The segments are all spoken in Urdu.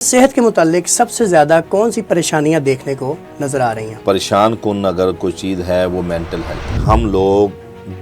صحت کے متعلق سب سے زیادہ کون سی پریشانیاں دیکھنے کو نظر آ رہی ہیں؟ پریشان کن اگر کوئی چیز ہے وہ مینٹل ہیلتھ. ہم لوگ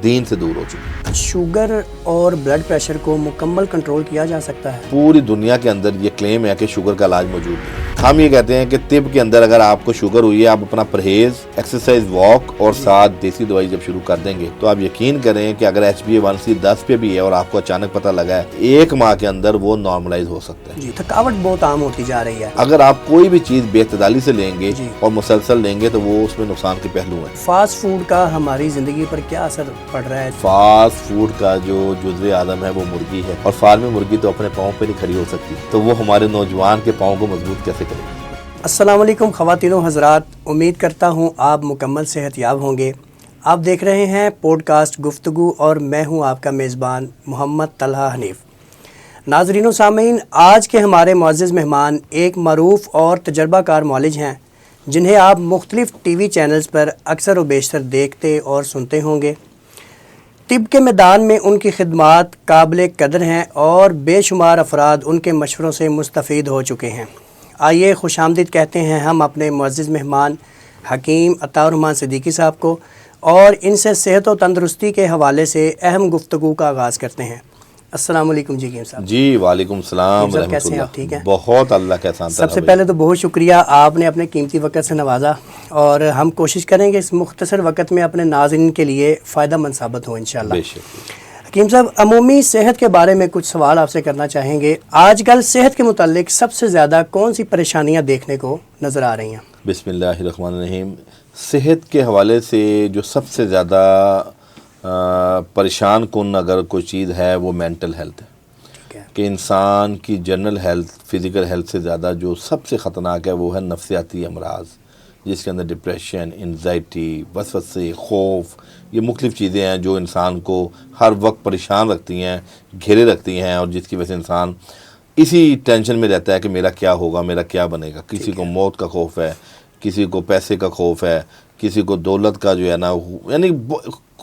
دین سے دور ہو چکے ہیں. شوگر اور بلڈ پریشر کو مکمل کنٹرول کیا جا سکتا ہے؟ پوری دنیا کے اندر یہ کلیم ہے کہ شوگر کا علاج موجود نہیں. ہم یہ کہتے ہیں کہ طب کے اندر اگر آپ کو شوگر ہوئی ہے، آپ اپنا پرہیز، ایکسرسائز، واک اور ساتھ دیسی دوائی جب شروع کر دیں گے تو آپ یقین کریں کہ اگر HbA1c 10 پہ بھی ہے اور آپ کو اچانک پتہ لگا ہے، 1 ماہ کے اندر وہ نارملائز ہو سکتا ہے. جی، تھکاوٹ بہت عام ہوتی جا رہی ہے. اگر آپ کوئی بھی چیز بے اعتدالی سے لیں گے اور مسلسل لیں گے تو وہ اس میں نقصان کے پہلو ہیں. فاسٹ فوڈ کا ہماری زندگی پر کیا اثر پڑ رہا ہے؟ فاسٹ فوڈ کا جو جزو اعظم ہے وہ مرغی ہے، اور فارمی مرغی تو اپنے پاؤں پہ نہیں کھڑی ہو سکتی، تو وہ ہمارے نوجوان کے پاؤں کو مضبوط کیسے کرے گی؟ السلام علیکم خواتین و حضرات، امید کرتا ہوں آپ مکمل صحت یاب ہوں گے. آپ دیکھ رہے ہیں پوڈ کاسٹ گفتگو اور میں ہوں آپ کا میزبان محمد طلحہ حنیف. ناظرین و سامعین، آج کے ہمارے معزز مہمان ایک معروف اور تجربہ کار معالج ہیں جنہیں آپ مختلف ٹی وی چینلز پر اکثر و بیشتر دیکھتے اور سنتے ہوں گے. طب کے میدان میں ان کی خدمات قابل قدر ہیں اور بے شمار افراد ان کے مشوروں سے مستفید ہو چکے ہیں. آئیے خوش آمدید کہتے ہیں ہم اپنے معزز مہمان حکیم عطا الرحمن صدیقی صاحب کو، اور ان سے صحت و تندرستی کے حوالے سے اہم گفتگو کا آغاز کرتے ہیں. السلام علیکم جی حکیم صاحب. جی وعلیکم السلام ورحمۃ کیسے ہیں اللہ. آپ؟ ٹھیک ہیں؟ بہت اللہ کا احسان. سب سے پہلے تو بہت شکریہ، آپ نے اپنے قیمتی وقت سے نوازا، اور ہم کوشش کریں گے اس مختصر وقت میں اپنے ناظرین کے لیے فائدہ مند ثابت ہو انشاءاللہ. بے شک. حکیم صاحب، عمومی صحت کے بارے میں کچھ سوال آپ سے کرنا چاہیں گے. آج کل صحت کے متعلق سب سے زیادہ کون سی پریشانیاں دیکھنے کو نظر آ رہی ہیں؟ بسم اللہ الرحمن الرحیم. صحت کے حوالے سے جو سب سے زیادہ پریشان کن اگر کوئی چیز ہے وہ مینٹل ہیلتھ ہے. کہ انسان کی جنرل ہیلتھ، فزیکل ہیلتھ سے زیادہ جو سب سے خطرناک ہے وہ ہے نفسیاتی امراض، جس کے اندر ڈپریشن، انزائٹی، وسوسے، خوف، یہ مختلف چیزیں ہیں جو انسان کو ہر وقت پریشان رکھتی ہیں، گھیرے رکھتی ہیں، اور جس کی وجہ سے انسان اسی ٹینشن میں رہتا ہے کہ میرا کیا ہوگا، میرا کیا بنے گا. کسی کو موت کا خوف ہے، کسی کو پیسے کا خوف ہے، کسی کو دولت کا جو ہے نا، یعنی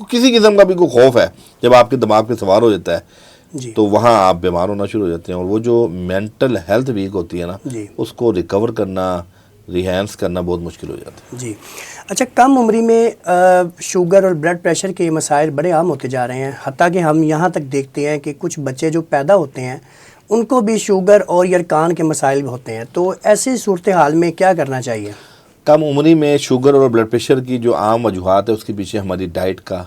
کسی قسم کا بھی کوئی خوف ہے. جب آپ کے دماغ پہ سوار ہو جاتا ہے تو وہاں آپ بیمار ہونا شروع ہو جاتے ہیں، اور وہ جو مینٹل ہیلتھ ویک ہوتی ہے نا، اس کو ریکور کرنا، ریہینس کرنا بہت مشکل ہو جاتا ہے. جی اچھا، کم عمری میں شوگر اور بلڈ پریشر کے مسائل بڑے عام ہوتے جا رہے ہیں، حتیٰ کہ ہم یہاں تک دیکھتے ہیں کہ کچھ بچے جو پیدا ہوتے ہیں ان کو بھی شوگر اور یرقان کے مسائل ہوتے ہیں. تو ایسی صورتحال میں کیا کرنا چاہیے؟ کم عمری میں شوگر اور بلڈ پریشر کی جو عام وجوہات ہے اس کے پیچھے ہماری ڈائٹ کا،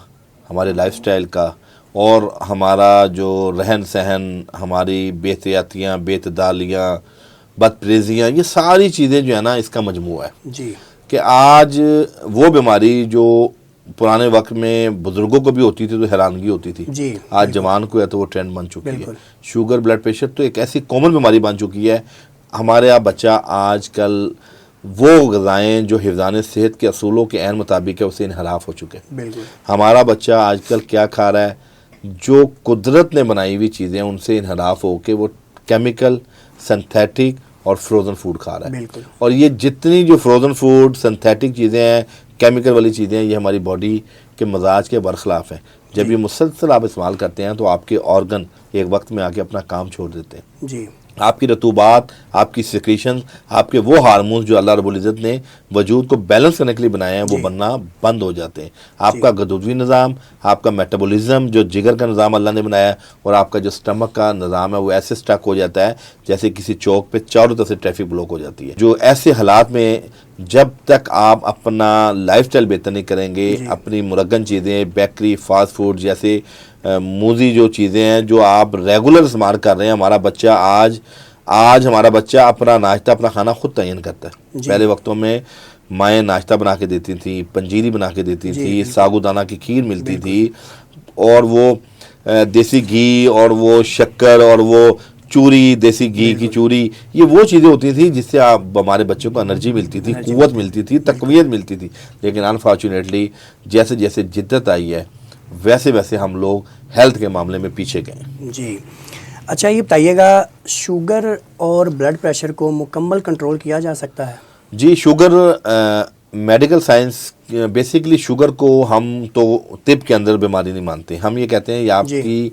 ہمارے لائف سٹائل کا، اور ہمارا جو رہن سہن، ہماری بے احتیاطیاں، بے اعتدالیاں، بد پریزیاں، یہ ساری چیزیں جو ہے نا اس کا مجموعہ ہے. جی کہ آج وہ بیماری جو پرانے وقت میں بزرگوں کو بھی ہوتی تھی تو حیرانگی ہوتی تھی، جی آج جوان کو ہے تو وہ ٹرینڈ بن چکی ہے. شوگر، بلڈ پریشر تو ایک ایسی کامن بیماری بن چکی ہے. ہمارے یہاں بچہ آج کل وہ غذائیں جو حفظان صحت کے اصولوں کے عین مطابق ہے اسے انحراف ہو چکے. بالکل. ہمارا بچہ آج کل کیا کھا رہا ہے؟ جو قدرت نے بنائی ہوئی چیزیں ان سے انحراف ہو کے وہ کیمیکل، سنتھیٹک اور فروزن فوڈ کھا رہا ہے. بالکل. اور یہ جتنی جو فروزن فوڈ، سنتھیٹک چیزیں ہیں، کیمیکل والی چیزیں ہیں، یہ ہماری باڈی کے مزاج کے برخلاف ہیں. جب یہ مسلسل آپ استعمال کرتے ہیں تو آپ کے آرگن ایک وقت میں آ کے اپنا کام چھوڑ دیتے ہیں. جی آپ کی رطوبات، آپ کی سیکریشن، آپ کے وہ ہارمونز جو اللہ رب العزت نے وجود کو بیلنس کرنے کے لیے بنائے ہیں وہ بننا بند ہو جاتے ہیں. آپ کا غدودی نظام، آپ کا میٹابولزم، جو جگر کا نظام اللہ نے بنایا ہے، اور آپ کا جو سٹمک کا نظام ہے وہ ایسے سٹک ہو جاتا ہے جیسے کسی چوک پہ چاروں طرف سے ٹریفک بلاک ہو جاتی ہے. جو ایسے حالات میں جب تک آپ اپنا لائف سٹائل بہتر نہیں کریں گے، اپنی مرغن چیزیں، بیکری، فاسٹ فوڈ جیسے موزی جو چیزیں ہیں جو آپ ریگولر استعمال کر رہے ہیں، ہمارا بچہ آج ہمارا بچہ اپنا ناشتہ، اپنا کھانا خود تعین کرتا ہے. پہلے وقتوں میں مائیں ناشتہ بنا کے دیتی تھیں، پنجیری بنا کے دیتی تھی، ساگو دانہ کی کھیر ملتی تھی، اور وہ دیسی گھی اور وہ شکر اور وہ چوری، دیسی گھی کی چوری، یہ وہ چیزیں ہوتی تھیں جس سے ہمارے بچوں کو انرجی ملتی تھی، قوت ملتی تھی، تقویت ملتی تھی. لیکن انفارچونیٹلی جیسے جیسے جدت آئی ہے ویسے ویسے ہم لوگ ہیلتھ کے معاملے میں پیچھے گئے. جی اچھا، یہ بتائیے گا شوگر اور بلڈ پریشر کو مکمل کنٹرول کیا جا سکتا ہے؟ جی sugar, medical science basically sugar کو ہم تو طب کے اندر بیماری نہیں مانتے. ہم یہ کہتے ہیں یہ آپ کی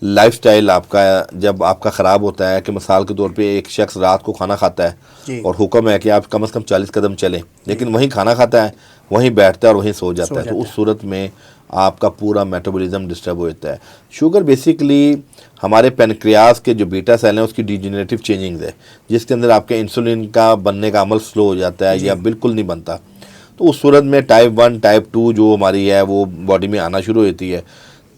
لائف سٹائل آپ کا جب آپ کا خراب ہوتا ہے کہ مثال کے طور پہ ایک شخص رات کو کھانا کھاتا ہے اور حکم ہے کہ آپ کم از کم 40 قدم چلیں، لیکن وہیں کھانا کھاتا ہے، وہیں بیٹھتا ہے اور وہیں سو جاتا ہے، تو اس صورت میں آپ کا پورا میٹابولزم ڈسٹرب ہو جاتا ہے۔ شوگر بیسیکلی ہمارے پینکریاس کے جو بیٹا سیل ہیں اس کی ڈیجنریٹو چینجنگز ہے، جس کے اندر آپ کے انسولین کا بننے کا عمل سلو ہو جاتا ہے یا بالکل نہیں بنتا، تو اس صورت میں ٹائپ 1 ٹائپ 2 جو ہماری ہے وہ باڈی میں آنا شروع ہو جاتی ہے۔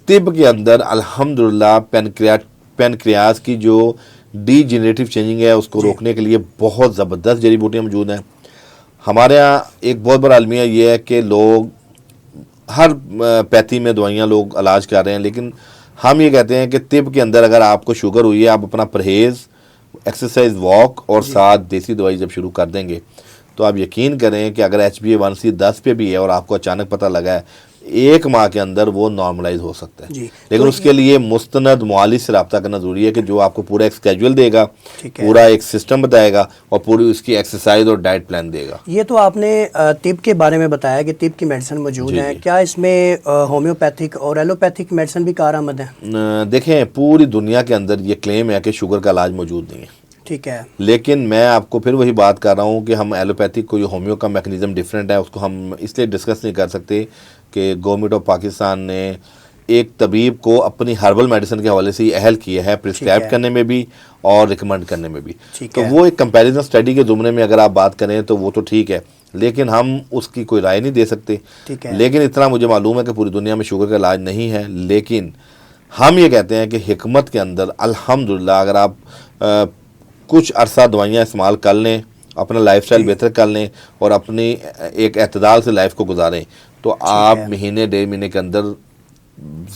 طب کے اندر الحمدللہ پینکریاس کی جو ڈی جنریٹو چینجنگ ہے اس کو روکنے کے لیے بہت زبردست جڑی بوٹیاں موجود ہیں۔ ہمارے ہاں ایک بہت بڑا المیہ یہ ہے کہ لوگ ہر پیتھی میں دوائیاں لوگ علاج کر رہے ہیں، لیکن ہم یہ کہتے ہیں کہ طب کے اندر اگر آپ کو شوگر ہوئی ہے، آپ اپنا پرہیز، ایکسرسائز، واک اور ساتھ دیسی دوائی جب شروع کر دیں گے تو آپ یقین کریں کہ اگر HbA1c 10 پہ بھی ہے اور آپ کو اچانک پتہ لگا ہے، 1 ماہ کے اندر وہ نارملائز ہو سکتا ہے، لیکن اس کے لیے مستند معالج سے رابطہ کرنا ضروری ہے کہ جو آپ کو پورا ایک اسکیجول دے گا، پورا ایک سسٹم بتائے گا اور پوری اس کی ایکسرسائز اور ڈائٹ پلان دے گا۔ یہ تو آپ نے طب کے بارے میں بتایا کہ طب کی میڈیسن موجود ہیں، کیا اس میں ہومیوپیتھک اور ایلوپیتھک میڈیسن بھی کارآمد ہیں؟ دیکھیں پوری دنیا کے اندر یہ کلیم ہے کہ شوگر کا علاج موجود نہیں ہے، ٹھیک ہے، لیکن میں آپ کو پھر وہی بات کر رہا ہوں کہ ہم ایلوپیتھک کو، یہ ہومیو کا میکنزم ڈیفرنٹ ہے، اس کو ہم اس لیے ڈسکس نہیں کر سکتے کہ گورنمنٹ آف پاکستان نے ایک طبیب کو اپنی ہربل میڈیسن کے حوالے سے یہ اہل کیا ہے پرسکرائب کرنے میں بھی اور ریکمینڈ کرنے میں بھی، تو وہ ایک کمپیریزن اسٹڈی کے زمرے میں اگر آپ بات کریں تو وہ تو ٹھیک ہے، لیکن ہم اس کی کوئی رائے نہیں دے سکتے۔ لیکن اتنا مجھے معلوم ہے کہ پوری دنیا میں شوگر کا علاج نہیں ہے، لیکن ہم یہ کہتے ہیں کہ حکمت کے اندر الحمدللہ اگر آپ کچھ عرصہ دوائیاں استعمال کر لیں، اپنا لائف سٹائل بہتر کر لیں اور اپنی ایک اعتدال سے لائف کو گزاریں تو آپ مہینے 1.5 مہینے کے اندر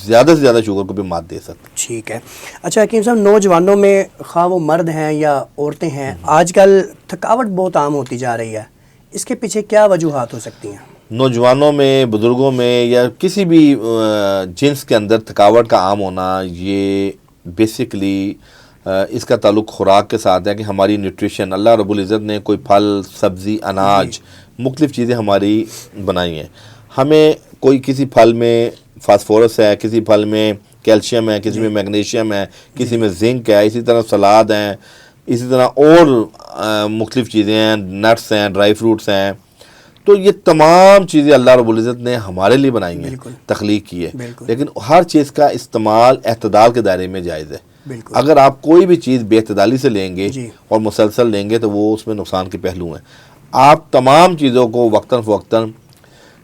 زیادہ سے زیادہ شوگر کو بھی مات دے سکتے ہیں۔ ٹھیک ہے، اچھا حکیم صاحب، نوجوانوں میں خواہ وہ مرد ہیں یا عورتیں ہیں، آج کل تھکاوٹ بہت عام ہوتی جا رہی ہے، اس کے پیچھے کیا وجوہات ہو سکتی ہیں؟ نوجوانوں میں، بزرگوں میں یا کسی بھی جنس کے اندر تھکاوٹ کا عام ہونا، یہ بیسیکلی اس کا تعلق خوراک کے ساتھ ہے کہ ہماری نیوٹریشن، اللہ رب العزت نے کوئی پھل، سبزی، اناج، مختلف چیزیں ہماری بنائی ہیں، ہمیں کوئی کسی پھل میں فاسفورس ہے، کسی پھل میں کیلشیم ہے، کسی میں میگنیشیم ہے، کسی میں زنک ہے، اسی طرح سلاد ہیں، اسی طرح اور مختلف چیزیں ہیں، نٹس ہیں، ڈرائی فروٹس ہیں، تو یہ تمام چیزیں اللہ رب العزت نے ہمارے لیے بنائی ہیں، تخلیق کی ہے، لیکن ہر چیز کا استعمال اعتدال کے دائرے میں جائز ہے۔ اگر آپ کوئی بھی چیز بے اعتدالی سے لیں گے اور مسلسل لیں گے تو وہ اس میں نقصان کے پہلو ہیں۔ آپ تمام چیزوں کو وقتاً فوقتاً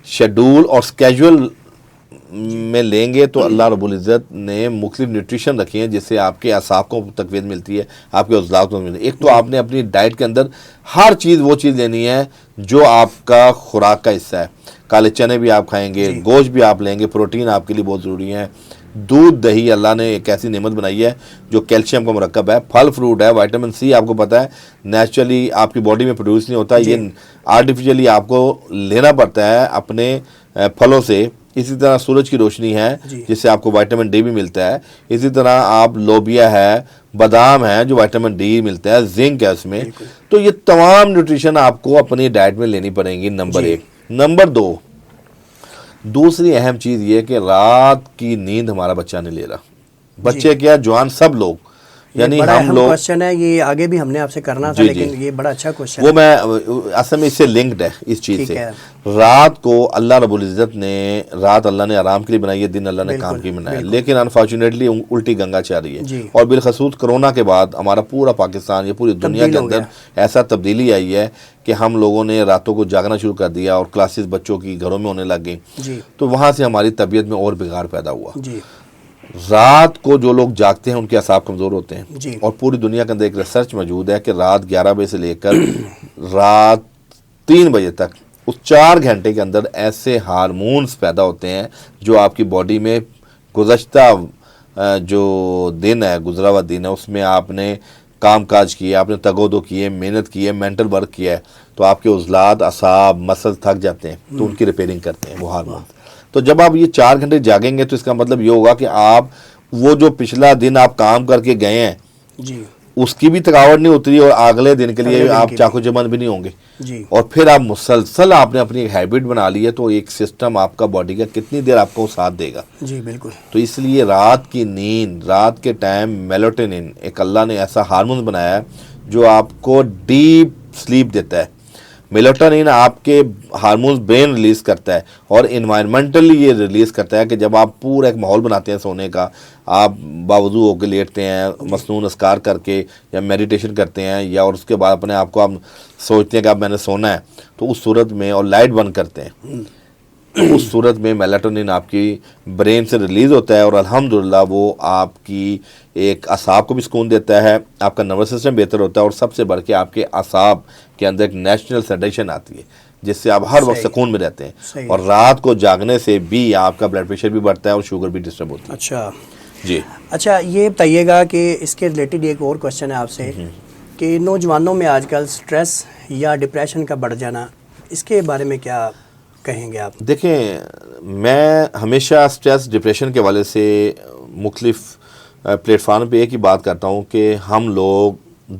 شیڈول اور اسکیجول میں لیں گے تو اللہ رب العزت نے مختلف نیوٹریشن رکھی ہیں جس سے آپ کے اعصاب کو تقویت ملتی ہے، آپ کے عضلات کو ملتی ہے۔ ایک تو آپ نے اپنی ڈائٹ کے اندر ہر چیز وہ چیز لینی ہے جو آپ کا خوراک کا حصہ ہے، کالے چنے بھی آپ کھائیں گے، گوشت بھی آپ لیں گے، پروٹین آپ کے لیے بہت ضروری ہے، دودھ، دہی، اللہ نے ایک ایسی نعمت بنائی ہے جو کیلشیم کا مرکب ہے، پھل فروٹ ہے، وائٹامن سی آپ کو پتہ ہے نیچرلی آپ کی باڈی میں پروڈیوس نہیں ہوتا، یہ آرٹیفیشلی آپ کو لینا پڑتا ہے اپنے پھلوں سے۔ اسی طرح سورج کی روشنی ہے جس سے آپ کو وائٹامن ڈی بھی ملتا ہے، اسی طرح آپ لوبیا ہے، بادام ہے جو وائٹامن ڈی ملتا ہے، زنک ہے اس میں، تو یہ تمام نیوٹریشن آپ کو اپنی ڈائٹ میں لینی پڑیں گی، نمبر 1۔ نمبر 2، دوسری اہم چیز یہ کہ رات کی نیند ہمارا بچہ نہیں لے رہا، بچے کیا جوان سب لوگ، یعنی بڑا ہم اہم لوگ، کوشچن ہے یہ، آگے بھی ہم نے آپ سے کرنا تھا لیکن یہ بڑا اچھا کوشچن ہے، وہ میں اصل میں اس سے لنکڈ ہے اس چیز سے۔ رات کو اللہ رب العزت نے، رات اللہ نے آرام کے لیے بنائی ہے، دن اللہ نے کام کے لیے بنایا ہے، لیکن انفارچونیٹلی الٹی گنگا چل رہی ہے، اور بالخصوص کرونا کے بعد ہمارا پورا پاکستان، یہ پوری دنیا کے اندر ایسا تبدیلی آئی ہے کہ ہم لوگوں نے راتوں کو جاگنا شروع کر دیا اور کلاسز بچوں کی گھروں میں ہونے لگ گئی، تو وہاں سے ہماری طبیعت میں اور بگاڑ پیدا ہوا۔ رات کو جو لوگ جاگتے ہیں ان کے اعصاب کمزور ہوتے ہیں، اور پوری دنیا کے اندر ایک ریسرچ موجود ہے کہ رات 11 بجے سے لے کر رات 3 بجے تک اس 4 گھنٹے کے اندر ایسے ہارمونز پیدا ہوتے ہیں جو آپ کی باڈی میں گزشتہ جو دن ہے، گزرا ہوا دن ہے، اس میں آپ نے کام کاج کیے، آپ نے تگ و دو کیے، محنت کی ہے، مینٹل ورک کیا ہے، تو آپ کے عضلات، اعصاب، مسل تھک جاتے ہیں، تو ان کی ریپیئرنگ کرتے ہیں وہ ہارمون۔ تو جب آپ یہ 4 گھنٹے جاگیں گے تو اس کا مطلب یہ ہوگا کہ آپ وہ جو پچھلا دن آپ کام کر کے گئے ہیں اس کی بھی تھکاوٹ نہیں اتری اور اگلے دن کے لیے آپ چاقو چبند بھی نہیں ہوں گے جی. اور پھر آپ مسلسل آپ نے اپنی ایک ہیبٹ بنا لی ہے تو ایک سسٹم آپ کا باڈی کا کتنی دیر آپ کو ساتھ دے گا. جی بالکل. تو اس لیے رات کی نیند، رات کے ٹائم میلاٹونن ایک اللہ نے ایسا ہارمون بنایا ہے جو آپ کو ڈیپ سلیپ دیتا ہے. میلاٹونن آپ کے ہارمونز برین ریلیز کرتا ہے اور انوائرمنٹلی یہ ریلیز کرتا ہے کہ جب آپ پورا ایک ماحول بناتے ہیں سونے کا، آپ باوضو ہو کے لیٹتے ہیں مسنون اذکار کر کے یا میڈیٹیشن کرتے ہیں یا اور اس کے بعد اپنے آپ کو آپ سوچتے ہیں کہ اب میں نے سونا ہے، تو اس صورت میں اور لائٹ بند کرتے ہیں، اس صورت میں میلاٹونن آپ کی برین سے ریلیز ہوتا ہے اور الحمدللہ وہ آپ کی ایک اعصاب کو بھی سکون دیتا ہے، آپ کا نروس سسٹم بہتر ہوتا ہے اور سب سے بڑھ کے آپ کے اعصاب کے اندر ایک نیچرل سیڈیشن آتی ہے جس سے آپ ہر وقت سکون میں رہتے ہیں اور رات کو جاگنے سے بھی آپ کا بلڈ پریشر بھی بڑھتا ہے اور شوگر بھی ڈسٹرب ہوتی ہے. اچھا جی اچھا، یہ بتائیے گا کہ اس کے ریلیٹڈ ایک اور کوشچن ہے آپ سے کہ نوجوانوں میں آج کل سٹریس یا ڈپریشن کا بڑھ جانا، اس کے بارے میں کیا کہیں گے آپ؟ دیکھیں، میں ہمیشہ سٹریس ڈپریشن کے حوالے سے مختلف پلیٹ فارم پہ ایک ہی بات کرتا ہوں کہ ہم لوگ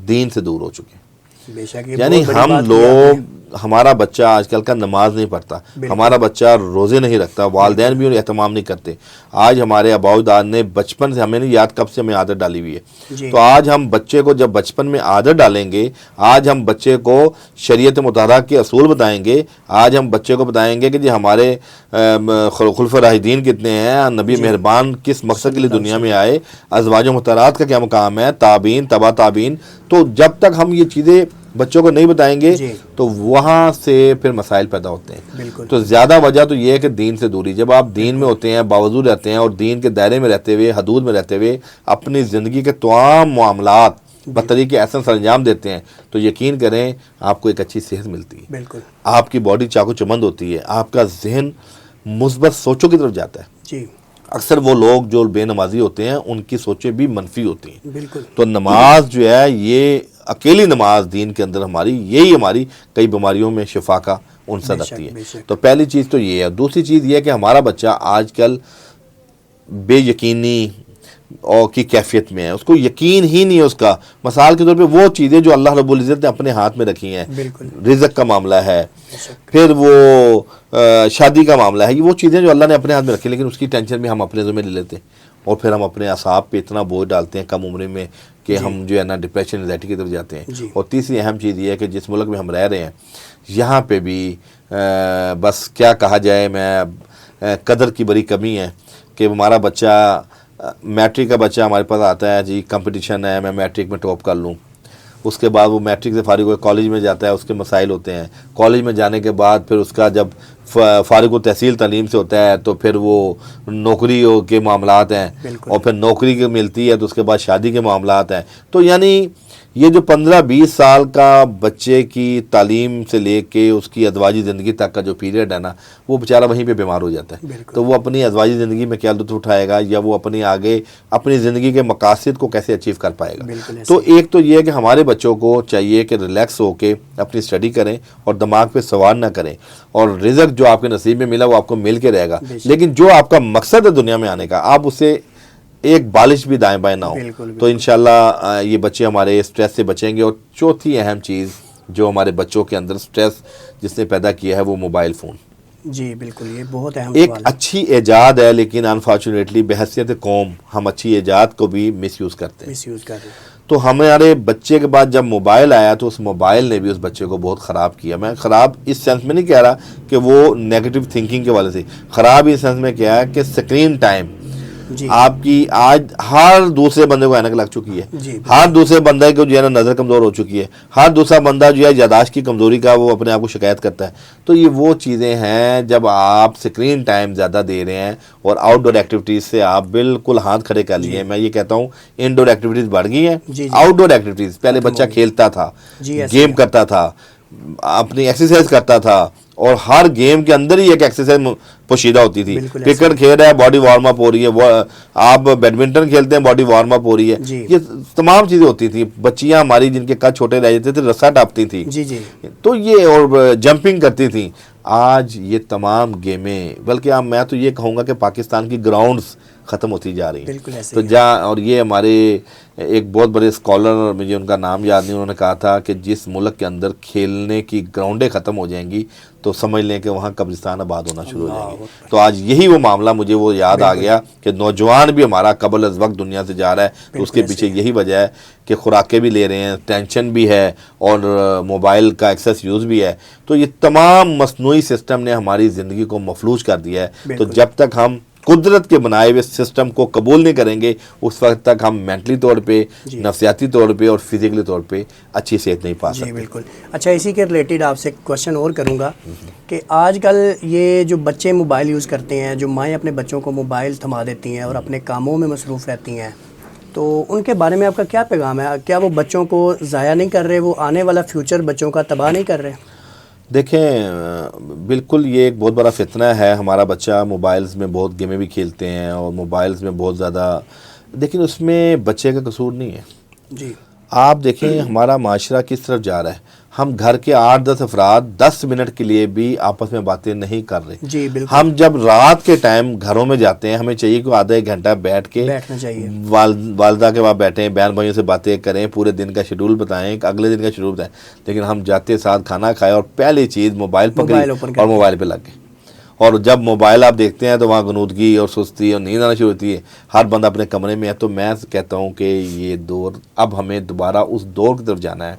دین سے دور ہو چکے ہیں. بے شک، یعنی ہم لوگ، ہمارا بچہ آج کل کا نماز نہیں پڑھتا، ہمارا بچہ روزے نہیں رکھتا، والدین بھی اہتمام نہیں کرتے. آج ہمارے آباء و اجداد نے بچپن سے، ہمیں نہیں یاد کب سے ہمیں عادت ڈالی ہوئی ہے. تو آج ہم بچے کو جب بچپن میں عادت ڈالیں گے، آج ہم بچے کو شریعت مطہرہ کے اصول بتائیں گے، آج ہم بچے کو بتائیں گے کہ جی ہمارے خلفاء راشدین کتنے ہیں، نبی مہربان کس مقصد کے لیے دنیا میں آئے، ازواج مطہرات کا کیا مقام ہے، تابعین، تبع تابعین. تو جب تک ہم یہ چیزیں بچوں کو نہیں بتائیں گے تو وہاں سے پھر مسائل پیدا ہوتے ہیں. تو زیادہ وجہ تو یہ ہے کہ دین سے دوری. جب آپ دین میں ہوتے ہیں، باوضو رہتے ہیں اور دین کے دائرے میں رہتے ہوئے، حدود میں رہتے ہوئے اپنی زندگی کے تمام معاملات بطریقے احسن سر انجام دیتے ہیں تو یقین کریں آپ کو ایک اچھی صحت ملتی ہے، بالکل آپ کی باڈی چاقو چمند ہوتی ہے، آپ کا ذہن مثبت سوچوں کی طرف جاتا ہے. جی. اکثر وہ لوگ جو بے نمازی ہوتے ہیں ان کی سوچیں بھی منفی ہوتی ہیں. بالکل. تو نماز جو ہے، یہ اکیلی نماز دین کے اندر ہماری، یہی ہماری کئی بیماریوں میں شفا کا عنصر رکھتی ہے. تو پہلی چیز تو یہ ہے. دوسری چیز یہ ہے کہ ہمارا بچہ آج کل بے یقینی اور کی کیفیت میں ہے، اس کو یقین ہی نہیں ہے اس کا. مثال کے طور پہ وہ چیزیں جو اللہ رب العزت نے اپنے ہاتھ میں رکھی ہیں، رزق کا معاملہ ہے، پھر وہ شادی کا معاملہ ہے، یہ وہ چیزیں جو اللہ نے اپنے ہاتھ میں رکھی لیکن اس کی ٹینشن بھی ہم اپنے ذمہ لے لیتے ہیں اور پھر ہم اپنے اعصاب پہ اتنا بوجھ ڈالتے ہیں کم عمر میں کہ ہم جو ہے نا ڈپریشن، انزائٹی کی طرف جاتے ہیں. اور تیسری اہم چیز یہ ہے کہ جس ملک میں ہم رہ رہے ہیں یہاں پہ بھی بس کیا کہا جائے، میں قدر کی بڑی کمی ہے کہ ہمارا بچہ، میٹرک کا بچہ ہمارے پاس آتا ہے، جی کمپٹیشن ہے، میں میٹرک میں ٹاپ کر لوں. اس کے بعد وہ میٹرک سے فارغ ہو کے کالج میں جاتا ہے، اس کے مسائل ہوتے ہیں. کالج میں جانے کے بعد پھر اس کا جب فارغ و تحصیل تعلیم سے ہوتا ہے تو پھر وہ نوکری کے معاملات ہیں اور پھر نوکری کی ملتی ہے تو اس کے بعد شادی کے معاملات ہیں. تو یعنی یہ جو 15-20 سال کا بچے کی تعلیم سے لے کے اس کی ازواجی زندگی تک کا جو پیریڈ ہے نا، وہ بیچارہ وہیں پہ بیمار ہو جاتا ہے. تو وہ اپنی ازواجی زندگی میں کیا لطف اٹھائے گا یا وہ اپنی آگے اپنی زندگی کے مقاصد کو کیسے اچیو کر پائے گا. تو ایک تو یہ ہے کہ ہمارے بچوں کو چاہیے کہ ریلیکس ہو کے اپنی اسٹڈی کریں اور دماغ پہ سوار نہ کریں، اور رزق جو آپ کے نصیب میں ملا وہ آپ کو مل کے رہے گا. لیکن جو آپ کا مقصد ہے دنیا میں آنے کا، آپ اسے ایک بالش بھی دائیں بائیں نہ ہو. تو انشاءاللہ یہ بچے ہمارے سٹریس سے بچیں گے. اور چوتھی اہم چیز جو ہمارے بچوں کے اندر سٹریس جس نے پیدا کیا ہے وہ موبائل فون. جی بالکل، یہ بہت اہم ایک اچھی ایجاد ہے لیکن انفارچونیٹلی بحیثیت قوم ہم اچھی ایجاد کو بھی مس یوز کرتے ہیں. تو ہمارے بچے کے بعد جب موبائل آیا تو اس موبائل نے بھی اس بچے کو بہت خراب کیا. میں خراب اس سینس میں نہیں کہہ رہا کہ وہ نیگیٹو تھنکنگ کے والے سے، خراب اس سینس میں کیا ہے کہ اسکرین ٹائم آپ کی آج ہر دوسرے بندے کو اینک لگ چکی ہے، ہر دوسرے بندے کو جو ہے نا نظر کمزور ہو چکی ہے، ہر دوسرا بندہ جو ہے یادداشت کی کمزوری کا وہ اپنے آپ کو شکایت کرتا ہے. تو یہ وہ چیزیں ہیں جب آپ اسکرین ٹائم زیادہ دے رہے ہیں اور آؤٹ ڈور ایکٹیویٹیز سے آپ بالکل ہاتھ کھڑے کر لیے ہیں. میں یہ کہتا ہوں انڈور ایکٹیویٹیز بڑھ گئی ہیں، آؤٹ ڈور ایکٹیویٹیز پہلے بچہ کھیلتا تھا، گیم کرتا تھا، اپنی ایکسرسائز کرتا تھا اور ہر گیم کے اندر ہی ایک ایکسرسائز پوشیدہ ہوتی تھی. کرکٹ کھیل رہا ہے باڈی وارم اپ ہو رہی ہے، آپ بیڈمنٹن کھیلتے ہیں باڈی وارم اپ ہو رہی ہے. یہ تمام چیزیں ہوتی تھی. بچیاں ہماری جن کے قد چھوٹے رہ جاتے تھے رسا ٹاپتی تھی تو یہ، اور جمپنگ کرتی تھیں. آج یہ تمام گیمیں، بلکہ میں تو یہ کہوں گا کہ پاکستان کی گراؤنڈز ختم ہوتی جا رہی ہیں. بالکل ایسے تو اور یہ ہمارے ایک بہت بڑے اسکالر، مجھے ان کا نام یاد نہیں، انہوں نے کہا تھا کہ جس ملک کے اندر کھیلنے کی گراؤنڈیں ختم ہو جائیں گی تو سمجھ لیں کہ وہاں قبرستان آباد ہونا شروع ہو جائیں گے. تو آج یہی وہ معاملہ مجھے وہ یاد آ گیا کہ نوجوان بھی ہمارا قبل از وقت دنیا سے جا رہا ہے. تو اس کے پیچھے یہی وجہ ہے کہ خوراکیں بھی لے رہے ہیں، ٹینشن بھی ہے، اور موبائل کا ایکسیس یوز بھی ہے. تو یہ تمام مصنوعی سسٹم نے ہماری زندگی کو مفلوج کر دیا ہے. تو جب تک ہم قدرت کے بنائے ہوئے سسٹم کو قبول نہیں کریں گے اس وقت تک ہم مینٹلی طور پہ، نفسیاتی طور پہ اور فزیکلی طور پہ اچھی صحت نہیں پا سکتے. جی بالکل. اچھا، اسی کے ریلیٹڈ آپ سے کوشچن اور کروں گا کہ آج کل یہ جو بچے موبائل یوز کرتے ہیں، جو مائیں اپنے بچوں کو موبائل تھما دیتی ہیں اور اپنے کاموں میں مصروف رہتی ہیں، تو ان کے بارے میں آپ کا کیا پیغام ہے؟ کیا وہ بچوں کو ضائع نہیں کر رہے، وہ آنے والا فیوچر بچوں کا تباہ نہیں کر رہے؟ دیکھیں، بالکل یہ ایک بہت بڑا فتنہ ہے. ہمارا بچہ موبائلز میں بہت گیمیں بھی کھیلتے ہیں اور موبائلز میں بہت زیادہ، لیکن اس میں بچے کا قصور نہیں ہے. جی آپ دیکھیں ہمارا معاشرہ کس طرف جا رہا ہے. ہم گھر کے 8-10 افراد 10 منٹ کے لیے بھی آپس میں باتیں نہیں کر رہے. جی بالکل. ہم جب رات کے ٹائم گھروں میں جاتے ہیں ہمیں چاہیے کہ آدھا ایک گھنٹہ بیٹھ کے بیٹھنا چاہیے، والدہ کے وہاں بیٹھیں، بہن بھائیوں سے باتیں کریں، پورے دن کا شیڈول بتائیں، اگلے دن کا شیڈول بتائیں. لیکن ہم جاتے ساتھ کھانا کھائے اور پہلی چیز موبائل پکڑی اور موبائل پہ لگ گئے. اور جب موبائل آپ دیکھتے ہیں تو وہاں غنودگی اور سستی اور نیند آنا شروع ہوتی ہے. ہر بندہ اپنے کمرے میں ہے. تو میں کہتا ہوں کہ یہ دور، اب ہمیں دوبارہ اس دور کی طرف جانا ہے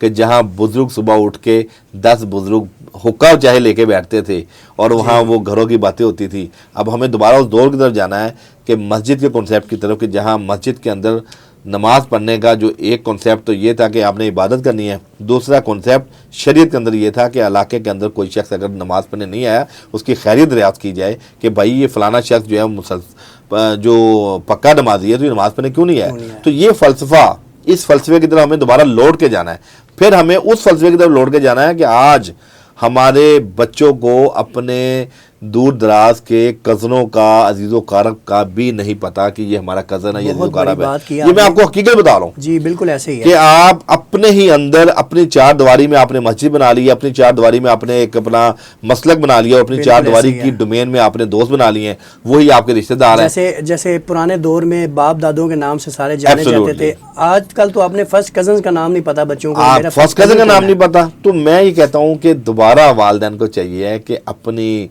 کہ جہاں بزرگ صبح اٹھ کے 10 بزرگ حقہ چاہے لے کے بیٹھتے تھے اور وہاں وہ گھروں کی باتیں ہوتی تھی. اب ہمیں دوبارہ اس دور کی طرف جانا ہے کہ مسجد کے کنسیپٹ کی طرف، کہ جہاں مسجد کے اندر نماز پڑھنے کا جو ایک کنسیپٹ تو یہ تھا کہ آپ نے عبادت کرنی ہے، دوسرا کنسیپٹ شریعت کے اندر یہ تھا کہ علاقے کے اندر کوئی شخص اگر نماز پڑھنے نہیں آیا اس کی خیریت دریافت کی جائے کہ بھائی یہ فلانا شخص جو ہے جو پکا نمازی ہے تو یہ نماز پڑھنے کیوں نہیں آیا. تو یہ فلسفہ، اس فلسفے کی طرف ہمیں دوبارہ لوٹ کے جانا ہے. پھر ہمیں اس فلسفے کی طرف لوٹ کے جانا ہے کہ آج ہمارے بچوں کو اپنے دور دراز کے کزنوں کا، عزیز و قارب کا بھی نہیں پتا کہ یہ ہمارا کزن ہے، یہ عزیز و قارب ہے. یہ میں آپ کو حقیقت بتا رہا ہوں. جی بالکل ایسے ہی ہے کہ آپ اپنے ہی اندر اپنی چار دیواری میں آپ نے مسجد بنا لی ہے، اپنی چار دیواری میں آپ نے ایک اپنا مسلک بنا لیا، اور اپنی چار دیواری کی ڈومین میں آپ نے دوست بنا لیے ہیں، وہی آپ کے رشتہ دار ہیں. جیسے پرانے دور میں باپ دادوں کے نام سے سارے جانے جاتے تھے، آج کل تو آپ نے فرسٹ کزن کا نام نہیں پتا بچوں کو. آپ فرسٹ کزن کا نام نہیں پتا. تو میں یہ کہتا ہوں کہ دوبارہ والدین کو چاہیے کہ اپنی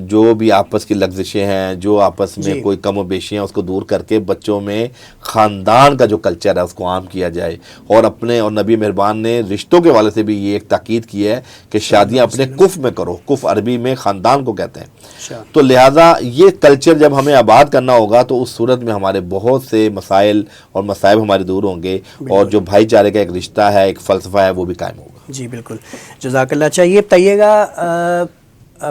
جو بھی آپس کی لغزشیں ہیں، جو آپس میں کوئی کم و بیشی ہیں، اس کو دور کر کے بچوں میں خاندان کا جو کلچر ہے اس کو عام کیا جائے. اور نبی مہربان نے رشتوں کے والے سے بھی یہ ایک تاکید کی ہے کہ شادیاں اپنے کف میں کرو. کف عربی میں خاندان کو کہتے ہیں. تو لہٰذا یہ کلچر جب ہمیں آباد کرنا ہوگا تو اس صورت میں ہمارے بہت سے مسائل اور مصائب ہمارے دور ہوں گے، اور جو بھائی چارے کا ایک رشتہ ہے، ایک فلسفہ ہے، وہ بھی قائم ہوگا. جی بالکل، جزاک اللہ. اچھا یہ بتائیے گا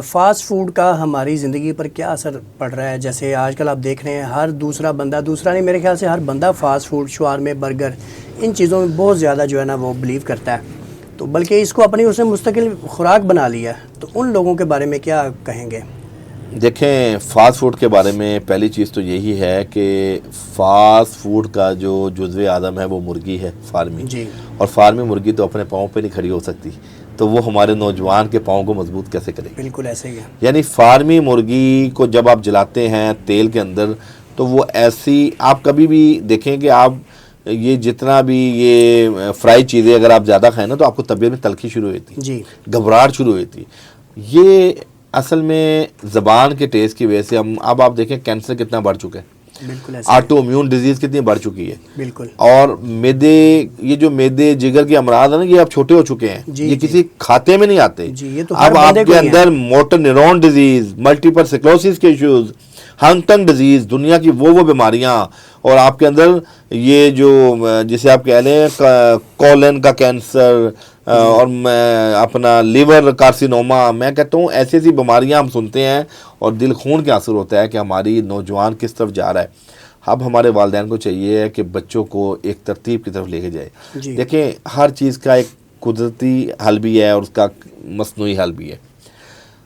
فاسٹ فوڈ کا ہماری زندگی پر کیا اثر پڑ رہا ہے؟ جیسے آج کل آپ دیکھ رہے ہیں ہر دوسرا نہیں، میرے خیال سے ہر بندہ فاسٹ فوڈ، شاورمے، برگر، ان چیزوں میں بہت زیادہ جو ہے نا وہ بلیو کرتا ہے. تو بلکہ اس کو اپنی اس نے مستقل خوراک بنا لیا ہے. تو ان لوگوں کے بارے میں کیا کہیں گے؟ دیکھیں، فاسٹ فوڈ کے بارے میں پہلی چیز تو یہی ہے کہ فاسٹ فوڈ کا جو جزو اعظم ہے وہ مرغی ہے، فارمی. جی. اور فارمی مرغی تو اپنے پاؤں پہ نہیں کھڑی ہو سکتی، تو وہ ہمارے نوجوان کے پاؤں کو مضبوط کیسے کرے؟ بالکل ایسے ہی ہے. یعنی فارمی مرغی کو جب آپ جلاتے ہیں تیل کے اندر تو وہ ایسی، آپ کبھی بھی دیکھیں کہ آپ یہ جتنا بھی یہ فرائی چیزیں اگر آپ زیادہ کھائیں نا تو آپ کو طبیعت میں تلخی شروع ہوئی تھی. جی. گھبراہٹ شروع ہوئی تھی. یہ اصل میں زبان کے ٹیسٹ کی وجہ سے اب آپ دیکھیں کینسر کتنا بڑھ چکا ہے، بالکل ایسے آٹو امیون ڈیزیز کتنی بڑھ چکی ہے. بالکل. اور یہ جو میدے جگر کے امراض ہیں نا، یہ اب چھوٹے ہو چکے ہیں. یہ کسی کھاتے میں نہیں آتے. اب آپ کے اندر موٹر نیورون ڈیزیز، ملٹیپل سکلوسس کے ایشوز، ہنٹنگ ڈیزیز، دنیا کی وہ بیماریاں، اور آپ کے اندر یہ جو جسے آپ کہہ لیں کولن کا کینسر اور اپنا لیور کارسینوما، میں کہتا ہوں ایسی ایسی بیماریاں ہم سنتے ہیں اور دل خون کے اثر ہوتا ہے کہ ہماری نوجوان کس طرف جا رہا ہے. اب ہمارے والدین کو چاہیے کہ بچوں کو ایک ترتیب کی طرف لے کے جائے. دیکھیں، ہر چیز کا ایک قدرتی حل بھی ہے اور اس کا مصنوعی حل بھی ہے.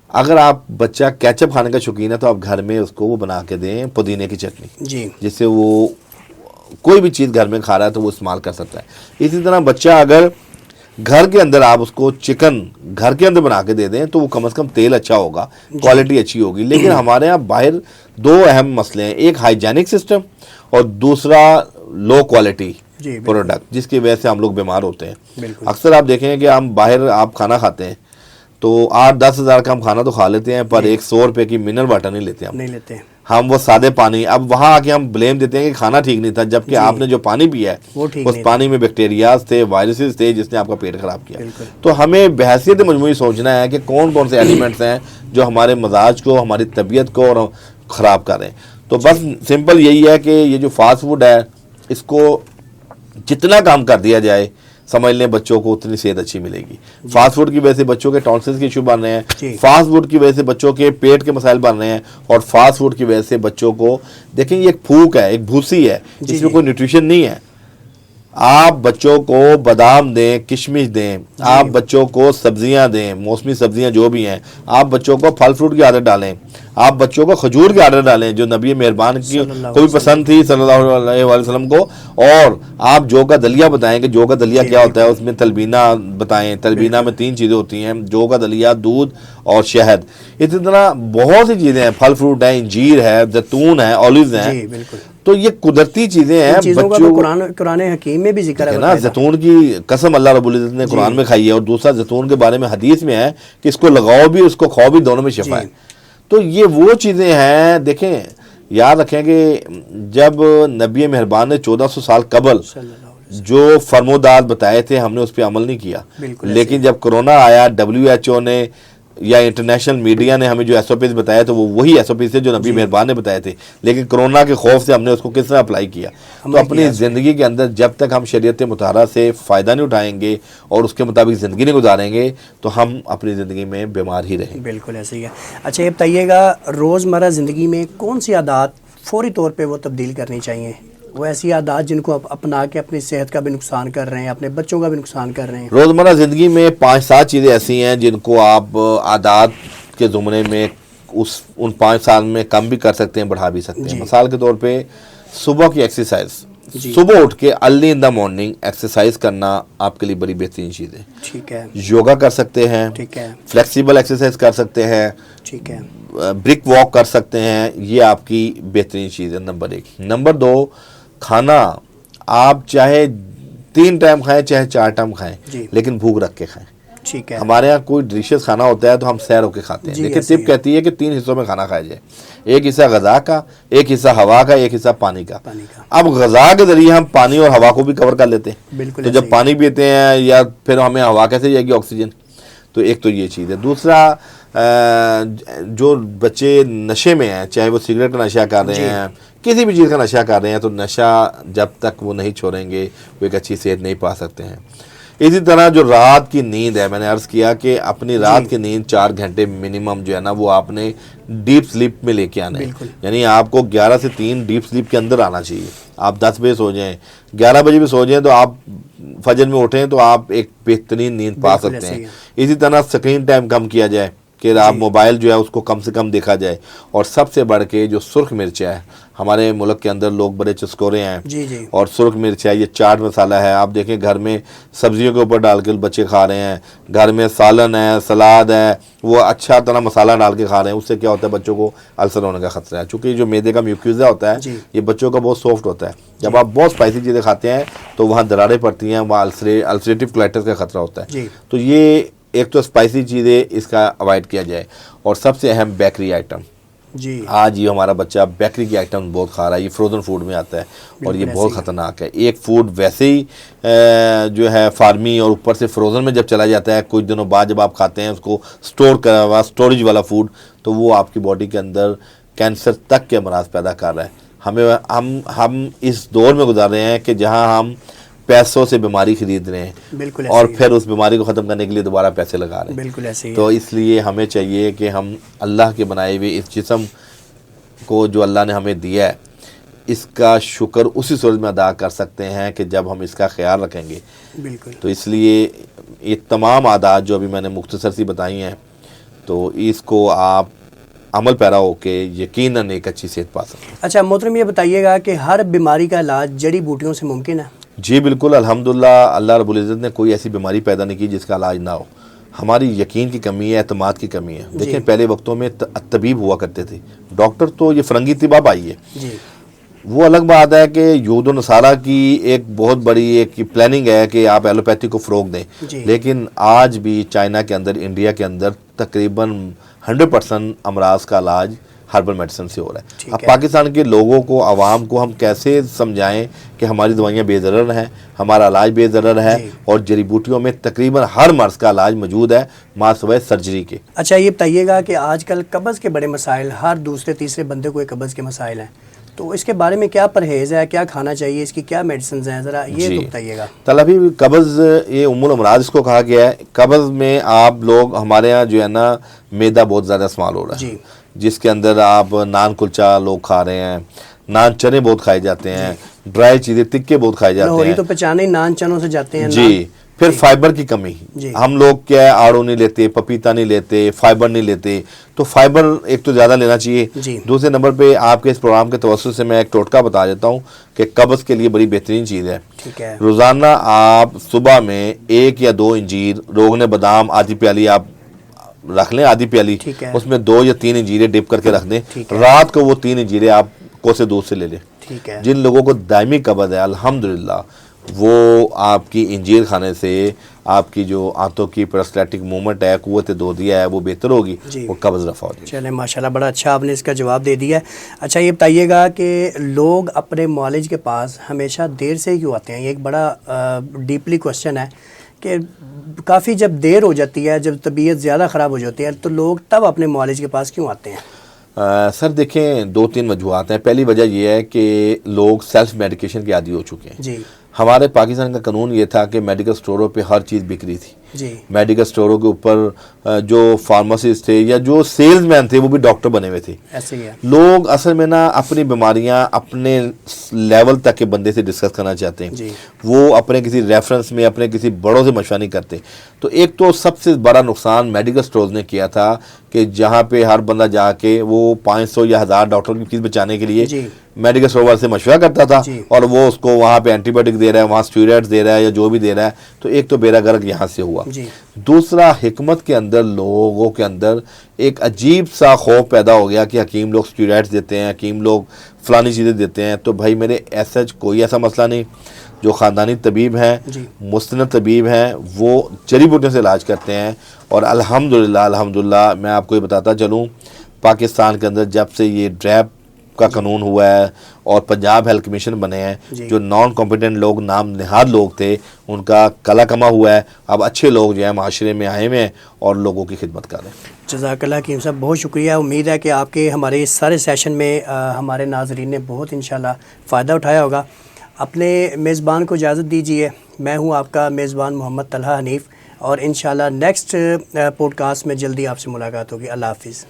اگر آپ بچہ کیچپ کھانے کا شوقین ہے تو آپ گھر میں اس کو وہ بنا کے دیں پودینے کی چٹنی، جس سے وہ کوئی بھی چیز گھر میں کھا رہا ہے تو وہ استعمال کر سکتا ہے. اسی طرح بچہ اگر گھر کے اندر آپ اس کو چکن گھر کے اندر بنا کے دے دیں تو وہ کم از کم تیل اچھا ہوگا, کوالٹی اچھی ہوگی. لیکن ہمارے یہاں باہر دو اہم مسئلے ہیں, ایک ہائیجینک سسٹم اور دوسرا لو کوالٹی پروڈکٹ, جس کی وجہ سے ہم لوگ بیمار ہوتے ہیں. اکثر آپ دیکھیں کہ ہم باہر آپ کھانا کھاتے ہیں تو 8-10 ہزار کا ہم کھانا تو کھا لیتے ہیں, پر 100 روپے کی منرل واٹر نہیں لیتے ہم وہ سادے پانی. اب وہاں آ کے ہم بلیم دیتے ہیں کہ کھانا ٹھیک نہیں تھا, جبکہ آپ نے جو پانی پیا ہے اس پانی میں بیکٹیریاز تھے, وائرسز تھے, جس نے آپ کا پیٹ خراب کیا. تو ہمیں بحیثیت مجموعی سوچنا ہے کہ کون کون سے ایلیمنٹس ہیں جو ہمارے مزاج کو, ہماری طبیعت کو اور خراب کر رہے ہیں. تو بس سمپل یہی ہے کہ یہ جو فاسٹ فوڈ ہے اس کو جتنا کام کر دیا جائے سمجھ لیں بچوں کو اتنی صحت اچھی ملے گی. فاسٹ فوڈ کی وجہ سے بچوں کے ٹونسلز کے ایشو بن رہے ہیں, فاسٹ فوڈ کی وجہ سے بچوں کے پیٹ کے مسائل بن رہے ہیں, اور فاسٹ فوڈ کی وجہ سے بچوں کو دیکھیں یہ ایک پھوک ہے, ایک بھوسی ہے, جس میں کوئی نیوٹریشن نہیں ہے. آپ بچوں کو بادام دیں, کشمش دیں, آپ بچوں کو سبزیاں دیں, موسمی سبزیاں جو بھی ہیں, آپ بچوں کو پھل فروٹ کی عادت ڈالیں, آپ بچوں کو کھجور کی عادت ڈالیں جو نبی مہربان کی کو بھی پسند تھی صلی اللہ علیہ وسلم کو. اور آپ جو کا دلیا بتائیں کہ جو کا دلیا کیا ہوتا ہے, اس میں تلبینہ بتائیں. تلبینہ میں 3 چیزیں ہوتی ہیں, جو کا دلیا, دودھ اور شہد. اسی طرح بہت سی چیزیں ہیں, پھل فروٹ ہیں, انجیر ہے, زیتون ہے, اولیوز ہیں. تو یہ قدرتی چیزیں ہیں. بچوں قرآن حکیم میں بھی ذکر ہے نا, زیتون کی قسم اللہ رب العزت نے قرآن میں کھائی ہے, اور دوسرا زیتون کے بارے میں حدیث میں ہے کہ اس کو لگاؤ بھی اس کو کھاؤ بھی, دونوں میں شفا ہے. تو یہ وہ چیزیں ہیں. دیکھیں یاد رکھیں کہ جب نبی مہربان نے 1400 سال قبل جو فرمودات بتائے تھے ہم نے اس پہ عمل نہیں کیا, لیکن جب کرونا آیا WHO نے یا انٹرنیشنل میڈیا نے ہمیں جو ایس او پیز بتایا تو وہ وہی ایس او پیز تھے جو نبی مہربان نے بتائے تھے, لیکن کرونا کے خوف سے ہم نے اس کو کس طرح اپلائی کیا. تو اپنی زندگی کے اندر جب تک ہم شریعت مطہرہ سے فائدہ نہیں اٹھائیں گے اور اس کے مطابق زندگی نہیں گزاریں گے تو ہم اپنی زندگی میں بیمار ہی رہیں گے. بالکل ایسے ہی ہے. اچھا یہ بتائیے گا, روزمرہ زندگی میں کون سی عادات فوری طور پہ وہ تبدیل کرنی چاہیے, وہ ایسی عادات جن کو اپنا کے اپنی صحت کا بھی نقصان کر رہے ہیں, اپنے بچوں کا بھی نقصان کر رہے ہیں؟ روزمرہ زندگی میں 5-7 چیزیں ایسی ہیں جن کو آپ عادات کے زمرے میں ان 5 سال میں کم بھی کر سکتے ہیں, بڑھا بھی سکتے ہیں. مثال کے طور پہ صبح کی ایکسرسائز, صبح اٹھ کے early in the morning exercise کرنا آپ کے لیے بڑی بہترین چیز ہے. ٹھیک ہے. یوگا کر سکتے ہیں, فلیکسیبل ایکسرسائز کر سکتے ہیں, ٹھیک ہے, برک واک کر سکتے ہیں. یہ آپ کی بہترین چیز ہے نمبر 1. نمبر 2, کھانا آپ چاہے 3 ٹائم کھائیں چاہے 4 ٹائم کھائیں, لیکن بھوک رکھ کے کھائیں. ٹھیک ہے. ہمارے ہاں کوئی ڈیلیشیس کھانا ہوتا ہے تو ہم سیر ہو کے کھاتے ہیں, لیکن طب کہتی ہے کہ 3 حصوں میں کھانا کھایا جائے, ایک حصہ غذا کا, ایک حصہ ہوا کا, ایک حصہ پانی کا. اب غذا کے ذریعے ہم پانی اور ہوا کو بھی کور کر لیتے ہیں, تو جب پانی پیتے ہیں یا پھر ہمیں ہوا کیسے جائے گی, آکسیجن. تو ایک تو یہ چیز ہے. دوسرا, جو بچے نشے میں ہیں, چاہے وہ سگریٹ کا نشہ کر رہے ہیں, کسی بھی چیز کا نشہ کر رہے ہیں, تو نشہ جب تک وہ نہیں چھوڑیں گے وہ ایک اچھی صحت نہیں پا سکتے ہیں. اسی طرح جو رات کی نیند ہے, میں نے عرض کیا کہ اپنی رات کی نیند 4 گھنٹے منیمم جو ہے نا وہ آپ نے ڈیپ سلیپ میں لے کے آنا ہے. یعنی آپ کو 11 سے 3 ڈیپ سلیپ کے اندر آنا چاہیے. آپ 10 بجے سو جائیں, 11 بجے بھی سو جائیں تو آپ فجر میں اٹھیں تو آپ ایک بہترین نیند پا سکتے ہیں. اسی طرح سکرین ٹائم کم کیا جائے کہ آپ موبائل جو ہے اس کو کم سے کم دیکھا جائے. اور سب سے بڑھ کے جو سرخ مرچ ہے, ہمارے ملک کے اندر لوگ بڑے چسکورے ہیں, اور سرخ مرچ ہے, یہ چاٹ مسالہ ہے. آپ دیکھیں گھر میں سبزیوں کے اوپر ڈال کے بچے کھا رہے ہیں, گھر میں سالن ہے, سلاد ہے, وہ اچھا طرح مسالہ ڈال کے کھا رہے ہیں. اس سے کیا ہوتا ہے, بچوں کو السر ہونے کا خطرہ ہے, چونکہ جو میدے کا میوکیوزا ہوتا ہے یہ بچوں کا بہت سافٹ ہوتا ہے. جب آپ بہت اسپائسی چیزیں کھاتے ہیں تو وہاں دراڑیں پڑتی ہیں, وہاں السریٹیو کولائٹس کا خطرہ ہوتا ہے. تو یہ ایک تو اسپائسی چیزیں اس کا اوائڈ کیا جائے. اور سب سے اہم بیکری آئٹم, آج یہ ہمارا بچہ بیکری کی آئٹم بہت کھا رہا ہے. یہ فروزن فوڈ میں آتا ہے اور یہ بہت خطرناک ہے. ایک فوڈ ویسے ہی جو ہے فارمی اور اوپر سے فروزن میں جب چلا جاتا ہے, کچھ دنوں بعد جب آپ کھاتے ہیں اس کو سٹور کرا ہوا اسٹوریج والا فوڈ, تو وہ آپ کی باڈی کے اندر کینسر تک کے امراض پیدا کر رہا ہے. ہم اس دور میں گزار رہے ہیں کہ جہاں ہم پیسوں سے بیماری خرید رہے ہیں اور پھر اس بیماری کو ختم کرنے کے لیے دوبارہ پیسے لگا رہے ہیں. تو اس لیے ہمیں چاہیے کہ ہم اللہ کے بنائے ہوئے اس جسم کو جو اللہ نے ہمیں دیا ہے, اس کا شکر اسی صورت میں ادا کر سکتے ہیں کہ جب ہم اس کا خیال رکھیں گے. تو اس لیے یہ تمام عادات جو ابھی میں نے مختصر سی بتائی ہیں, تو اس کو آپ عمل پیرا ہو کے یقیناً ایک اچھی صحت پا سکتے ہیں. اچھا محترم, یہ بتائیے گا کہ ہر بیماری کا علاج جڑی بوٹیوں سے ممکن ہے؟ جی بالکل، الحمدللہ اللہ رب العزت نے کوئی ایسی بیماری پیدا نہیں کی جس کا علاج نہ ہو. ہماری یقین کی کمی ہے، اعتماد کی کمی ہے. دیکھیں پہلے وقتوں میں طبیب ہوا کرتے تھے، ڈاکٹر تو یہ فرنگی طب اب آئی ہے. وہ الگ بات ہے کہ یہود و نصارہ کی ایک بہت بڑی ایک پلاننگ ہے کہ آپ ایلوپیتھی کو فروغ دیں، لیکن آج بھی چائنا کے اندر، انڈیا کے اندر تقریباً 100% امراض کا علاج ہربل میڈیسن سے ہو رہا ہے. اب پاکستان کے لوگوں کو، عوام کو ہم کیسے سمجھائیں کہ ہماری دوائیاں بے ضرر ہیں، ہمارا علاج بے ضرر ہے، اور جڑی بوٹیوں میں تقریباً ہر مرض کا علاج موجود ہے ماں سوائے سرجری کے. اچھا یہ بتائیے گا کہ آج کل قبض کے بڑے مسائل، ہر دوسرے تیسرے بندے کو قبض کے مسائل ہیں، تو اس کے بارے میں کیا پرہیز ہے، کیا کھانا چاہیے، اس کی کیا میڈیسنز ہیں، ذرا یہ تو بتائیے گا. طلبی قبض یہ ام الامراض اس کو کہا گیا ہے. قبض میں آپ لوگ، ہمارے یہاں جو ہے نا میدا بہت زیادہ استعمال ہو رہا ہے، جس کے اندر آپ نان کلچا لوگ کھا رہے ہیں، نان چنے بہت کھائے جاتے ہیں، ڈرائی چیزیں، تکے بہت کھائے جاتے ہیں. تو پہچانے نان چنوں سے جاتے ہیں. جی پھر فائبر کی کمی، ہم لوگ کیا ہے آڑو نہیں لیتے، پپیتا نہیں لیتے، فائبر نہیں لیتے. تو فائبر ایک تو زیادہ لینا چاہیے. دوسرے نمبر پہ آپ کے اس پروگرام کے توسط سے میں ایک ٹوٹکا بتا دیتا ہوں کہ قبض کے لیے بڑی بہترین چیز ہے. روزانہ آپ صبح میں 1 یا 2 انجیر، روغن بادام آدھی پیالی آپ رکھ لیں، آدھی پیالی، اس میں 2 یا 3 انجیریں ڈپ کر کے رکھ دیں. رات کو وہ 3 انجیریں آپ کوسے دودھ سے لے لیں. جن لوگوں کو دائمی قبض ہے الحمدللہ وہ آپ کی انجیر کھانے سے آپ کی جو آنتوں کی پرسٹیٹک موومنٹ ہے، قوت دودیہ ہے، وہ بہتر ہوگی، وہ قبض رفع ہو جائے گی. چلیں ماشاءاللہ بڑا اچھا آپ نے اس کا جواب دے دیا ہے. اچھا یہ بتائیے گا کہ لوگ اپنے معالج کے پاس ہمیشہ دیر سے کیوں آتے ہیں؟ یہ ایک بڑا ڈیپلی کوشچن ہے کہ کافی جب دیر ہو جاتی ہے، جب طبیعت زیادہ خراب ہو جاتی ہے، تو لوگ تب اپنے معالج کے پاس کیوں آتے ہیں؟ سر دیکھیں 2-3 وجوہات ہیں. پہلی وجہ یہ ہے کہ لوگ سیلف میڈیکیشن کے عادی ہو چکے ہیں. ہمارے پاکستان کا قانون یہ تھا کہ میڈیکل سٹوروں پہ ہر چیز بک رہی تھی. میڈیکل سٹوروں کے اوپر جو فارماسسٹ تھے یا جو سیلز مین تھے وہ بھی ڈاکٹر بنے ہوئے تھے. لوگ اصل میں نا اپنی بیماریاں اپنے لیول تک کے بندے سے ڈسکس کرنا چاہتے ہیں. وہ اپنے کسی ریفرنس میں اپنے کسی بڑوں سے مشورہ نہیں کرتے. تو ایک تو سب سے بڑا نقصان میڈیکل سٹورز نے کیا تھا کہ جہاں پہ ہر بندہ جا کے وہ 500 یا 1000 ڈاکٹر کی فیس بچانے کے لیے میڈیکل سٹور والے سے مشورہ کرتا تھا، اور وہ اس کو وہاں پہ اینٹی بایوٹک دے رہا ہے، وہاں اسٹیرائڈز دے رہا ہے یا جو بھی دے رہا ہے. تو ایک تو بیڑا گرک یہاں سے ہوا. دوسرا حکمت کے اندر لوگوں کے اندر ایک عجیب سا خوف پیدا ہو گیا کہ حکیم لوگ اسٹیرائڈز دیتے ہیں، حکیم لوگ فلانی چیزیں دیتے ہیں. تو بھائی میرے کوئی ایسا مسئلہ نہیں. جو خاندانی طبیب ہیں، مستند طبیب ہیں، وہ جڑی بوٹیوں سے علاج کرتے ہیں. اور الحمدللہ میں آپ کو یہ بتاتا چلوں، پاکستان کے اندر جب سے یہ ڈریپ کا قانون ہوا ہے اور پنجاب ہیلتھ کمیشن بنے ہیں، جو نان کمپیٹنٹ لوگ، نام نہاد لوگ تھے، ان کا کلا کما ہوا ہے. اب اچھے لوگ جو ہیں معاشرے میں آئے ہوئے ہیں اور لوگوں کی خدمت کر رہے ہیں. جزاک اللہ حکیم صاحب، بہت شکریہ. امید ہے کہ آپ کے ہمارے اس سارے سیشن میں ہمارے ناظرین نے بہت انشاءاللہ فائدہ اٹھایا ہوگا. اپنے میزبان کو اجازت دیجیے. میں ہوں آپ کا میزبان محمد طلحہ حنیف، اور انشاءاللہ نیکسٹ پوڈ کاسٹ میں جلدی آپ سے ملاقات ہوگی. اللہ حافظ.